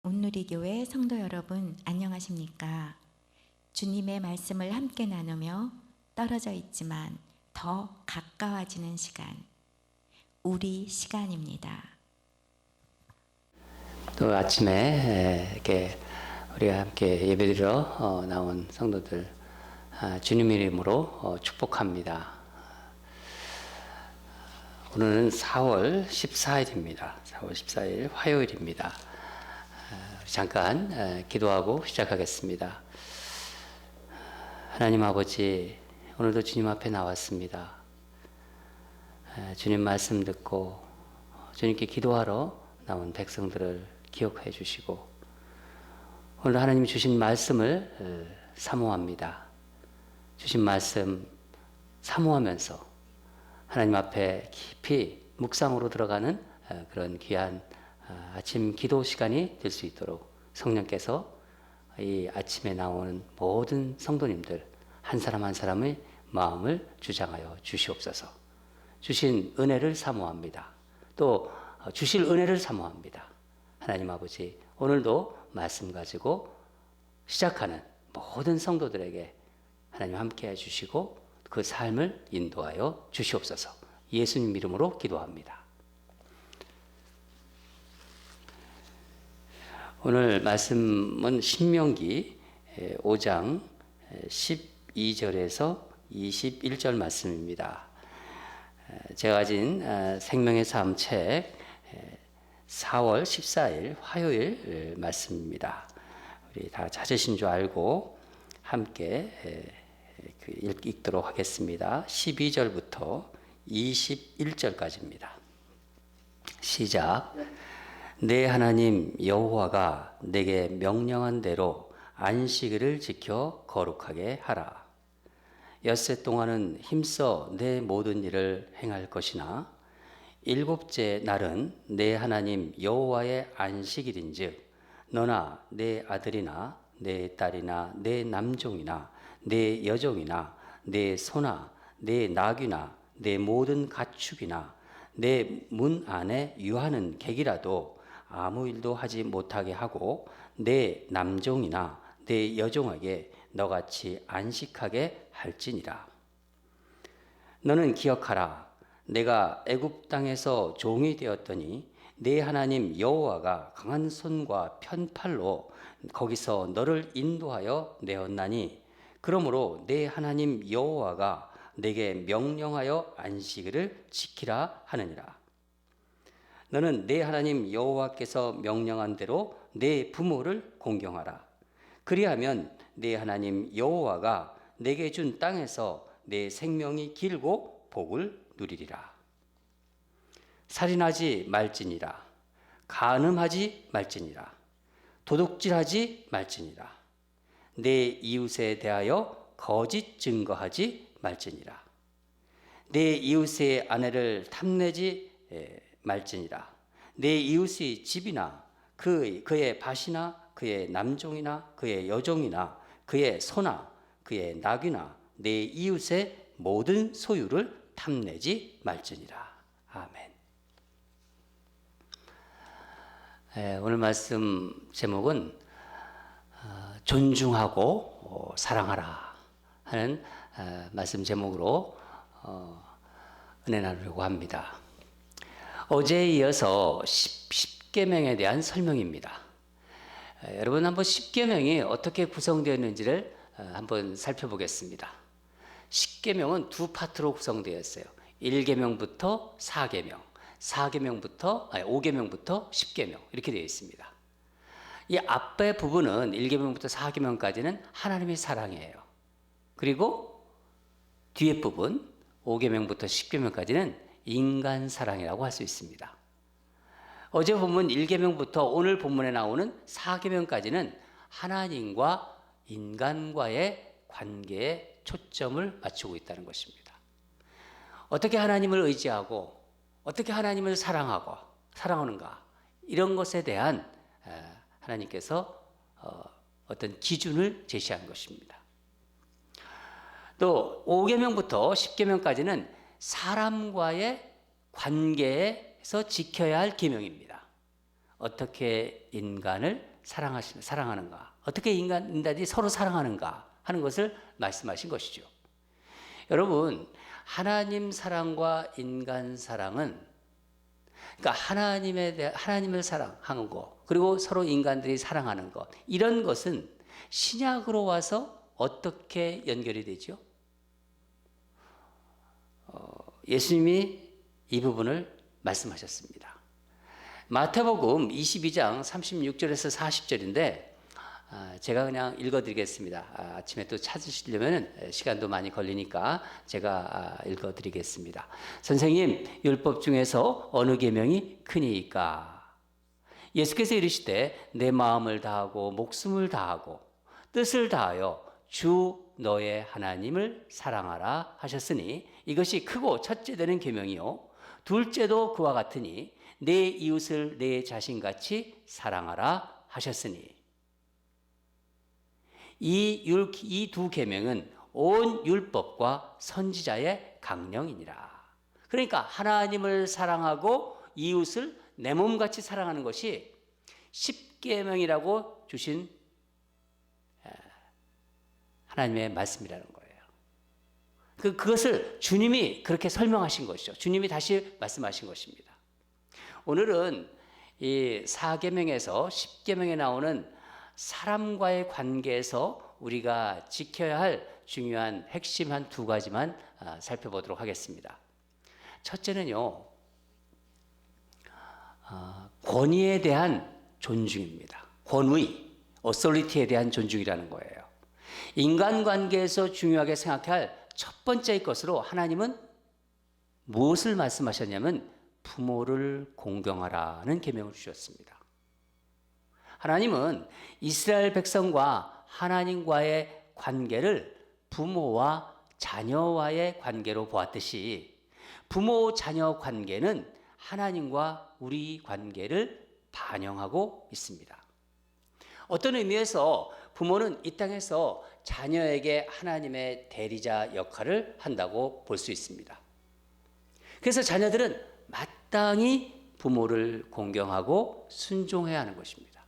온누리교회 성도 여러분, 안녕하십니까? 주님의 말씀을 함께 나누며 떨어져 있지만 더 가까워지는 시간, 우리 시간입니다. 또 아침에 이렇게 우리가 함께 예배드리러 나온 성도들 주님 이름으로 축복합니다. 오늘은 4월 14일입니다. 4월 14일 화요일입니다. 잠깐 기도하고 시작하겠습니다. 하나님 아버지, 오늘도 주님 앞에 나왔습니다. 주님 말씀 듣고 주님께 기도하러 나온 백성들을 기억해 주시고, 오늘 하나님이 주신 말씀을 사모합니다. 주신 말씀 사모하면서 하나님 앞에 깊이 묵상으로 들어가는 그런 귀한 아침 기도 시간이 될 수 있도록 성령께서 이 아침에 나오는 모든 성도님들 한 사람 한 사람의 마음을 주장하여 주시옵소서. 주신 은혜를 사모합니다. 또 주실 은혜를 사모합니다. 하나님 아버지, 오늘도 말씀 가지고 시작하는 모든 성도들에게 하나님 함께 해주시고 그 삶을 인도하여 주시옵소서. 예수님 이름으로 기도합니다. 오늘 말씀은 신명기 5장 12절에서 21절 말씀입니다. 제가 가진 생명의 삶 책 4월 14일 화요일 말씀입니다. 우리 다 찾으신 줄 알고 함께 읽도록 하겠습니다. 12절부터 21절까지입니다. 시작. 내 하나님 여호와가 내게 명령한 대로 안식일을 지켜 거룩하게 하라. 엿새 동안은 힘써 내 모든 일을 행할 것이나 일곱째 날은 내 하나님 여호와의 안식일인즉 너나 내 아들이나 내 딸이나 내 남종이나 내 여종이나 내 소나 내 나귀나 내 모든 가축이나 내 문 안에 유하는 객이라도 아무 일도 하지 못하게 하고 내 남종이나 내 여종에게 너같이 안식하게 할지니라. 너는 기억하라. 내가 애굽 땅에서 종이 되었더니 내 하나님 여호와가 강한 손과 편팔로 거기서 너를 인도하여 내었나니, 그러므로 내 하나님 여호와가 내게 명령하여 안식일을 지키라 하느니라. 너는 내 하나님 여호와께서 명령한 대로 내 부모를 공경하라. 그리하면 내 하나님 여호와가 내게 준 땅에서 내 생명이 길고 복을 누리리라. 살인하지 말지니라. 간음하지 말지니라. 도둑질하지 말지니라. 내 이웃에 대하여 거짓 증거하지 말지니라. 내 이웃의 아내를 탐내지 말지니라. 내 이웃의 집이나 그의 밭이나 그의 남종이나 그의 여종이나 그의 소나 그의 나귀나 내 이웃의 모든 소유를 탐내지 말지니라. 아멘. 오늘 말씀 제목은 존중하고 사랑하라 하는 말씀 제목으로 은혜 나누려고 합니다. 어제에 이어서 10계명에 대한 설명입니다. 여러분, 한번 10계명이 어떻게 구성되었는지를 한번 살펴보겠습니다. 10계명은 두 파트로 구성되어 있어요. 1계명부터 4계명, 5계명부터 10계명 이렇게 되어 있습니다. 이 앞에 부분은 1계명부터 4계명까지는 하나님의 사랑이에요. 그리고 뒤에 부분 5계명부터 10계명까지는 인간 사랑이라고 할 수 있습니다. 어제 본문 1계명부터 오늘 본문에 나오는 4계명까지는 하나님과 인간과의 관계에 초점을 맞추고 있다는 것입니다. 어떻게 하나님을 의지하고 어떻게 하나님을 사랑하는가, 이런 것에 대한 하나님께서 어떤 기준을 제시한 것입니다. 또 5계명부터 10계명까지는 사람과의 관계에서 지켜야 할 계명입니다. 어떻게 인간을 사랑하는가? 어떻게 인간들이 서로 사랑하는가 하는 것을 말씀하신 것이죠. 여러분, 하나님 사랑과 인간 사랑은, 그러니까 하나님을 사랑하는 것, 그리고 서로 인간들이 사랑하는 것, 이런 것은 신약으로 와서 어떻게 연결이 되죠? 예수님이 이 부분을 말씀하셨습니다. 마태복음 22장 36절에서 40절인데 제가 그냥 읽어드리겠습니다. 아침에 또 찾으시려면 시간도 많이 걸리니까 제가 읽어드리겠습니다. 선생님, 율법 중에서 어느 계명이 크니까? 예수께서 이르시되 내 마음을 다하고 목숨을 다하고 뜻을 다하여 주 너의 하나님을 사랑하라 하셨으니 이것이 크고 첫째 되는 계명이요 둘째도 그와 같으니 내 이웃을 내 자신같이 사랑하라 하셨으니 이 두 계명은 온 율법과 선지자의 강령이니라. 그러니까 하나님을 사랑하고 이웃을 내 몸같이 사랑하는 것이 십계명이라고 주신 하나님의 말씀이라는 거예요. 그것을 주님이 그렇게 설명하신 것이죠. 주님이 다시 말씀하신 것입니다. 오늘은 이 4계명에서 10계명에 나오는 사람과의 관계에서 우리가 지켜야 할 중요한 핵심 한 두 가지만 살펴보도록 하겠습니다. 첫째는요, 권위에 대한 존중입니다. 권위, 어소리티에 대한 존중이라는 거예요. 인간관계에서 중요하게 생각해야 할 첫 번째 것으로 하나님은 무엇을 말씀하셨냐면 부모를 공경하라는 계명을 주셨습니다. 하나님은 이스라엘 백성과 하나님과의 관계를 부모와 자녀와의 관계로 보았듯이 부모 자녀 관계는 하나님과 우리 관계를 반영하고 있습니다. 어떤 의미에서 부모는 이 땅에서 자녀에게 하나님의 대리자 역할을 한다고 볼 수 있습니다. 그래서 자녀들은 마땅히 부모를 공경하고 순종해야 하는 것입니다.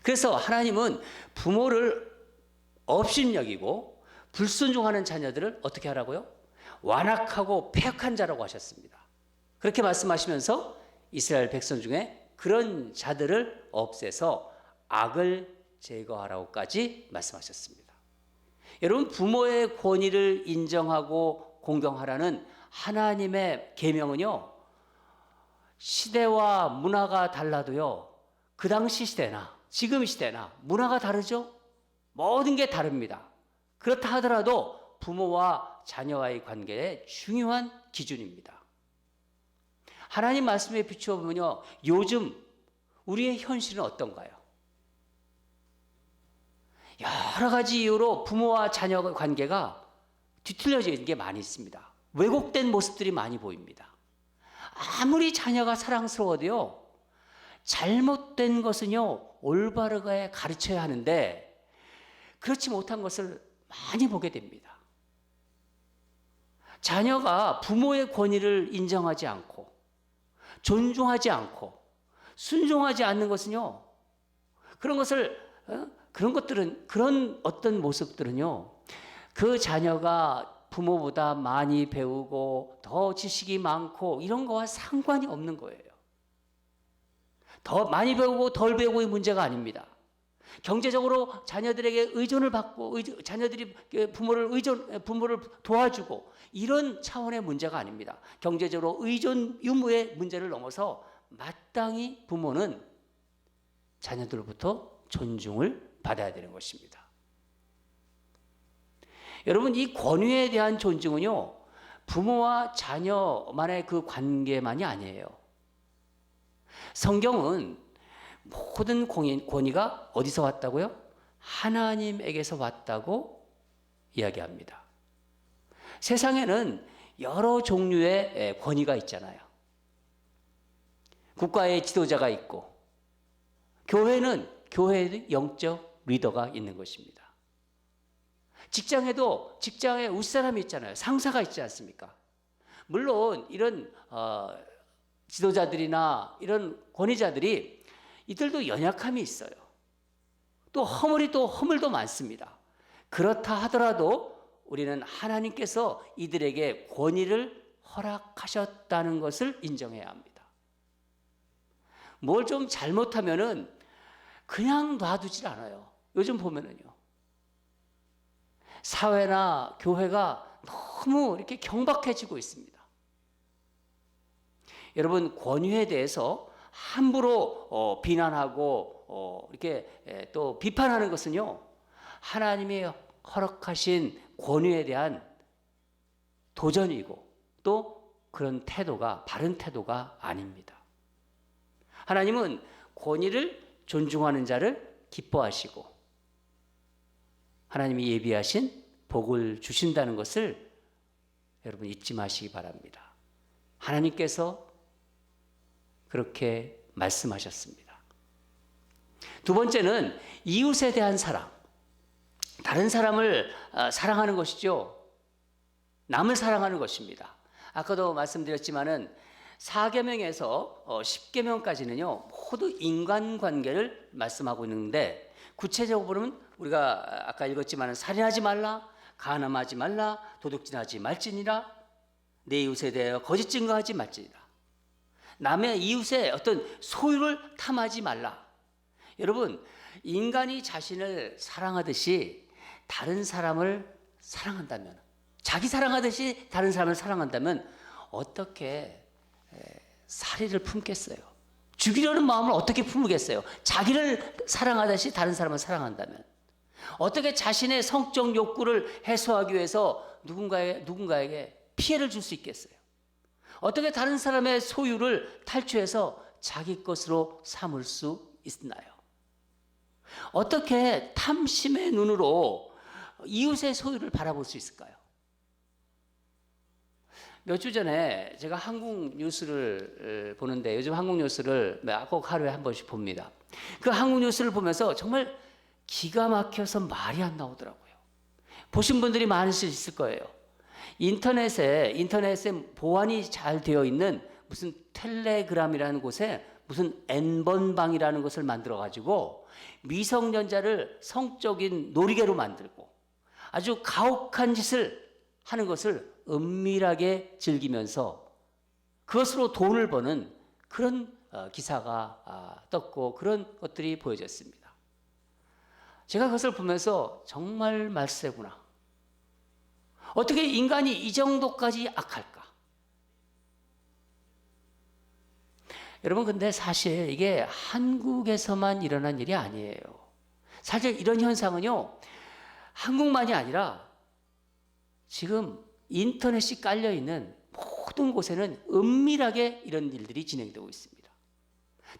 그래서 하나님은 부모를 업신여기고 불순종하는 자녀들을 어떻게 하라고요? 완악하고 패역한 자라고 하셨습니다. 그렇게 말씀하시면서 이스라엘 백성 중에 그런 자들을 없애서 악을 제거하라고까지 말씀하셨습니다. 여러분, 부모의 권위를 인정하고 공경하라는 하나님의 계명은요, 시대와 문화가 달라도요, 그 당시 시대나 지금 시대나 문화가 다르죠? 모든 게 다릅니다. 그렇다 하더라도 부모와 자녀와의 관계의 중요한 기준입니다. 하나님 말씀에 비추어 보면요, 요즘 우리의 현실은 어떤가요? 여러 가지 이유로 부모와 자녀 관계가 뒤틀려져 있는 게 많이 있습니다. 왜곡된 모습들이 많이 보입니다. 아무리 자녀가 사랑스러워도요, 잘못된 것은요, 올바르게 가르쳐야 하는데 그렇지 못한 것을 많이 보게 됩니다. 자녀가 부모의 권위를 인정하지 않고 존중하지 않고 순종하지 않는 것은요, 그런 어떤 모습들은요, 그 자녀가 부모보다 많이 배우고 더 지식이 많고 이런 거와 상관이 없는 거예요. 더 많이 배우고 덜 배우고의 문제가 아닙니다. 경제적으로 자녀들에게 의존을 받고 자녀들이 부모를 도와주고 이런 차원의 문제가 아닙니다. 경제적으로 의존 유무의 문제를 넘어서 마땅히 부모는 자녀들로부터 존중을 받아야 되는 것입니다. 여러분, 이 권위에 대한 존중은요, 부모와 자녀만의 그 관계만이 아니에요. 성경은 모든 권위가 어디서 왔다고요? 하나님에게서 왔다고 이야기합니다. 세상에는 여러 종류의 권위가 있잖아요. 국가의 지도자가 있고, 교회는 교회의 영적 리더가 있는 것입니다. 직장에도 직장에 윗사람이 있잖아요. 상사가 있지 않습니까? 물론 이런 지도자들이나 이런 권위자들이 이들도 연약함이 있어요. 또 허물도 많습니다. 그렇다 하더라도 우리는 하나님께서 이들에게 권위를 허락하셨다는 것을 인정해야 합니다. 뭘 좀 잘못하면은 그냥 놔두질 않아요. 요즘 보면은요. 사회나 교회가 너무 이렇게 경박해지고 있습니다. 여러분, 권위에 대해서 함부로 비난하고 이렇게 또 비판하는 것은요, 하나님이 허락하신 권위에 대한 도전이고 또 그런 태도가 바른 태도가 아닙니다. 하나님은 권위를 존중하는 자를 기뻐하시고 하나님이 예비하신 복을 주신다는 것을 여러분 잊지 마시기 바랍니다. 하나님께서 그렇게 말씀하셨습니다. 두 번째는 이웃에 대한 사랑. 다른 사람을 사랑하는 것이죠. 남을 사랑하는 것입니다. 아까도 말씀드렸지만은 4계명에서 10계명까지는요 모두 인간관계를 말씀하고 있는데, 구체적으로 보면 우리가 아까 읽었지만 살인하지 말라, 간음하지 말라, 도둑질하지 말지니라, 내 이웃에 대하여 거짓 증거하지 말지니라, 남의 이웃의 어떤 소유를 탐하지 말라. 여러분, 인간이 자신을 사랑하듯이 다른 사람을 사랑한다면, 자기 사랑하듯이 다른 사람을 사랑한다면 어떻게 살인을 품겠어요? 죽이려는 마음을 어떻게 품겠어요? 자기를 사랑하듯이 다른 사람을 사랑한다면 어떻게 자신의 성적 욕구를 해소하기 위해서 누군가에게 피해를 줄 수 있겠어요? 어떻게 다른 사람의 소유를 탈취해서 자기 것으로 삼을 수 있나요? 어떻게 탐심의 눈으로 이웃의 소유를 바라볼 수 있을까요? 몇 주 전에 제가 한국 뉴스를 보는데, 요즘 한국 뉴스를 꼭 하루에 한 번씩 봅니다. 그 한국 뉴스를 보면서 정말 기가 막혀서 말이 안 나오더라고요. 보신 분들이 많으실 수 있을 거예요. 인터넷에 보안이 잘 되어 있는 무슨 텔레그램이라는 곳에 무슨 N번방이라는 것을 만들어 가지고 미성년자를 성적인 놀이개로 만들고 아주 가혹한 짓을 하는 것을 은밀하게 즐기면서 그것으로 돈을 버는 그런 기사가 떴고 그런 것들이 보여졌습니다. 제가 그것을 보면서 정말 말세구나. 어떻게 인간이 이 정도까지 악할까? 여러분, 근데 사실 이게 한국에서만 일어난 일이 아니에요. 사실 이런 현상은요, 한국만이 아니라 지금 인터넷이 깔려있는 모든 곳에는 은밀하게 이런 일들이 진행되고 있습니다.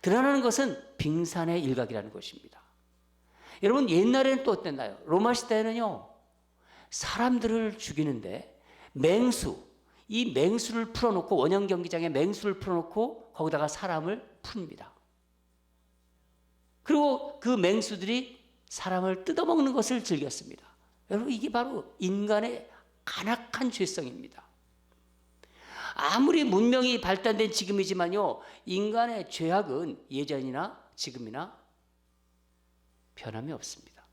드러나는 것은 빙산의 일각이라는 것입니다. 여러분, 옛날에는 또 어땠나요? 로마 시대에는요, 사람들을 죽이는데 이 맹수를 풀어놓고, 원형 경기장에 맹수를 풀어놓고 거기다가 사람을 풉니다. 그리고 그 맹수들이 사람을 뜯어먹는 것을 즐겼습니다. 여러분, 이게 바로 인간의 간악한 죄성입니다. 아무리 문명이 발달된 지금이지만요, 인간의 죄악은 예전이나 지금이나 변함이 없습니다.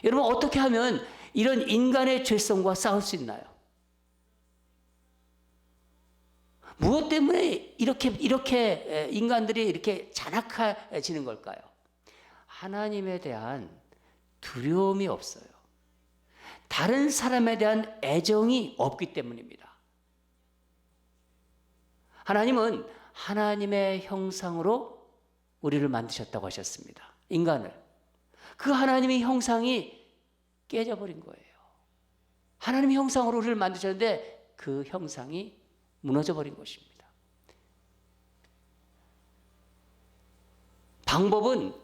여러분, 어떻게 하면 이런 인간의 죄성과 싸울 수 있나요? 무엇 때문에 이렇게 인간들이 이렇게 잔악해지는 걸까요? 하나님에 대한 두려움이 없어요. 다른 사람에 대한 애정이 없기 때문입니다. 하나님은 하나님의 형상으로 우리를 만드셨다고 하셨습니다. 인간을. 그 하나님의 형상이 깨져버린 거예요. 하나님의 형상으로 우리를 만드셨는데 그 형상이 무너져버린 것입니다. 방법은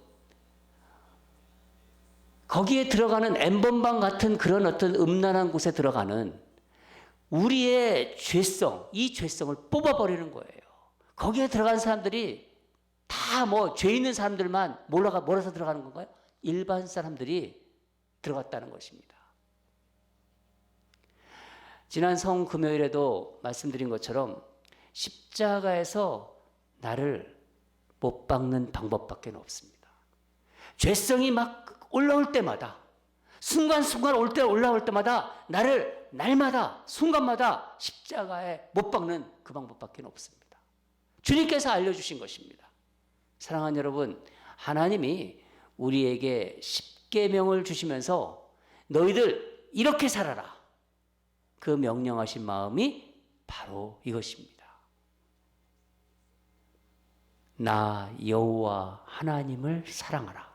거기에 들어가는 N번방 같은 그런 어떤 음란한 곳에 들어가는 우리의 죄성, 이 죄성을 뽑아버리는 거예요. 거기에 들어간 사람들이 다 죄 있는 사람들만 몰아서 들어가는 건가요? 일반 사람들이 들어갔다는 것입니다. 지난 성금요일에도 말씀드린 것처럼 십자가에서 나를 못 박는 방법밖에 없습니다. 죄성이 막 올라올 때마다, 순간순간 올라올 때마다 날마다 순간마다 십자가에 못 박는 그 방법밖에 없습니다. 주님께서 알려주신 것입니다. 사랑하는 여러분, 하나님이 우리에게 십계명을 주시면서 너희들 이렇게 살아라, 그 명령하신 마음이 바로 이것입니다. 나 여호와 하나님을 사랑하라.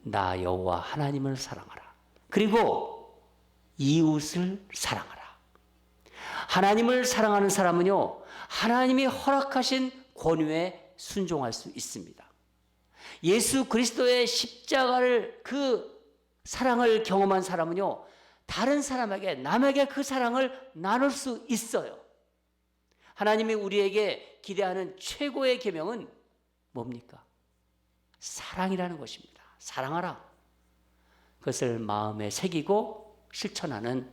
나 여호와 하나님을 사랑하라. 그리고 이웃을 사랑하라. 하나님을 사랑하는 사람은요, 하나님이 허락하신 권위에 순종할 수 있습니다. 예수 그리스도의 십자가를, 그 사랑을 경험한 사람은요, 다른 사람에게, 남에게 그 사랑을 나눌 수 있어요. 하나님이 우리에게 기대하는 최고의 계명은 뭡니까? 사랑이라는 것입니다. 사랑하라. 그것을 마음에 새기고 실천하는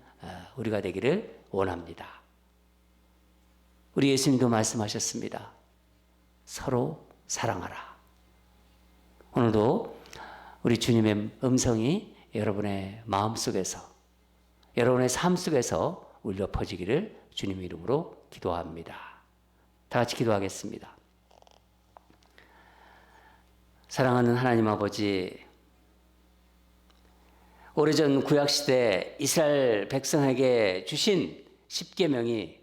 우리가 되기를 원합니다. 우리 예수님도 말씀하셨습니다. 서로 사랑하라. 오늘도 우리 주님의 음성이 여러분의 마음속에서, 여러분의 삶 속에서 울려 퍼지기를 주님 이름으로 기도합니다. 다 같이 기도하겠습니다. 사랑하는 하나님 아버지, 오래전 구약시대 이스라엘 백성에게 주신 십계명이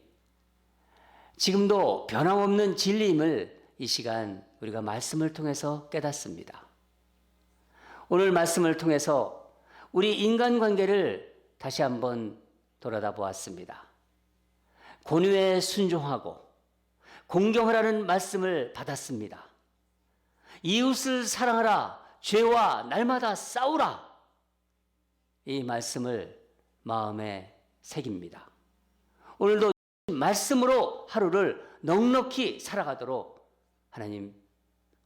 지금도 변함없는 진리임을 이 시간 우리가 말씀을 통해서 깨닫습니다. 오늘 말씀을 통해서 우리 인간관계를 다시 한번 돌아다 보았습니다. 권위에 순종하고 공경하라는 말씀을 받았습니다. 이웃을 사랑하라, 죄와 날마다 싸우라, 이 말씀을 마음에 새깁니다. 오늘도 말씀으로 하루를 넉넉히 살아가도록 하나님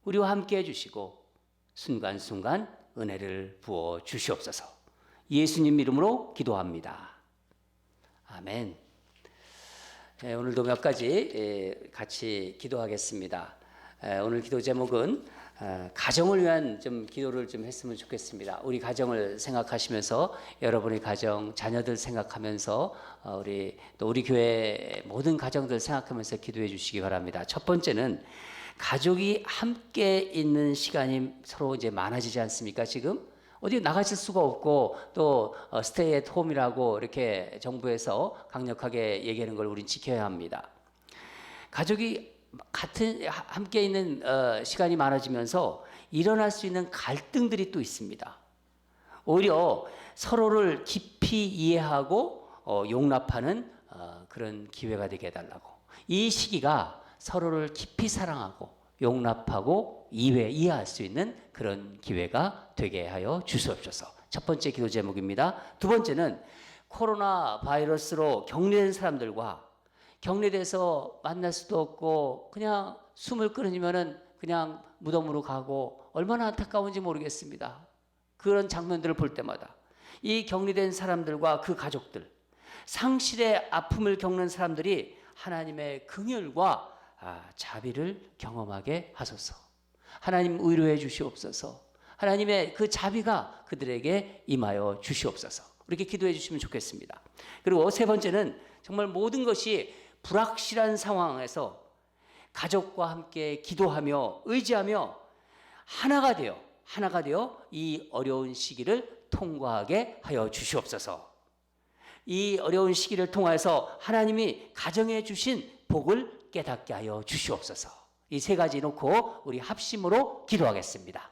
우리와 함께 해주시고 순간순간 은혜를 부어 주시옵소서. 예수님 이름으로 기도합니다. 아멘. 오늘도 몇 가지 같이 기도하겠습니다. 오늘 기도 제목은 가정을 위한 좀 기도를 좀 했으면 좋겠습니다. 우리 가정을 생각하시면서, 여러분의 가정, 자녀들 생각하면서, 우리 교회 모든 가정들 생각하면서 기도해 주시기 바랍니다. 첫 번째는 가족이 함께 있는 시간이 서로 이제 많아지지 않습니까? 지금 어디 나가실 수가 없고 또 스테이 앳 홈이라고 이렇게 정부에서 강력하게 얘기하는 걸 우린 지켜야 합니다. 가족이 함께 있는 시간이 많아지면서 일어날 수 있는 갈등들이 또 있습니다. 오히려 서로를 깊이 이해하고 용납하는 그런 기회가 되게 해달라고. 이 시기가 서로를 깊이 사랑하고 용납하고 이해할 수 있는 그런 기회가 되게 하여 주시옵소서. 첫 번째 기도 제목입니다. 두 번째는 코로나 바이러스로 격리된 사람들과 격리돼서 만날 수도 없고 그냥 숨을 끊으면은 그냥 무덤으로 가고 얼마나 안타까운지 모르겠습니다. 그런 장면들을 볼 때마다 이 격리된 사람들과 그 가족들, 상실의 아픔을 겪는 사람들이 하나님의 긍휼과 자비를 경험하게 하소서. 하나님 위로해 주시옵소서. 하나님의 그 자비가 그들에게 임하여 주시옵소서. 이렇게 기도해 주시면 좋겠습니다. 그리고 세 번째는 정말 모든 것이 불확실한 상황에서 가족과 함께 기도하며 의지하며 하나가 되어 이 어려운 시기를 통과하게 하여 주시옵소서. 이 어려운 시기를 통하여서 하나님이 가정에 주신 복을 깨닫게 하여 주시옵소서. 이 세 가지 놓고 우리 합심으로 기도하겠습니다.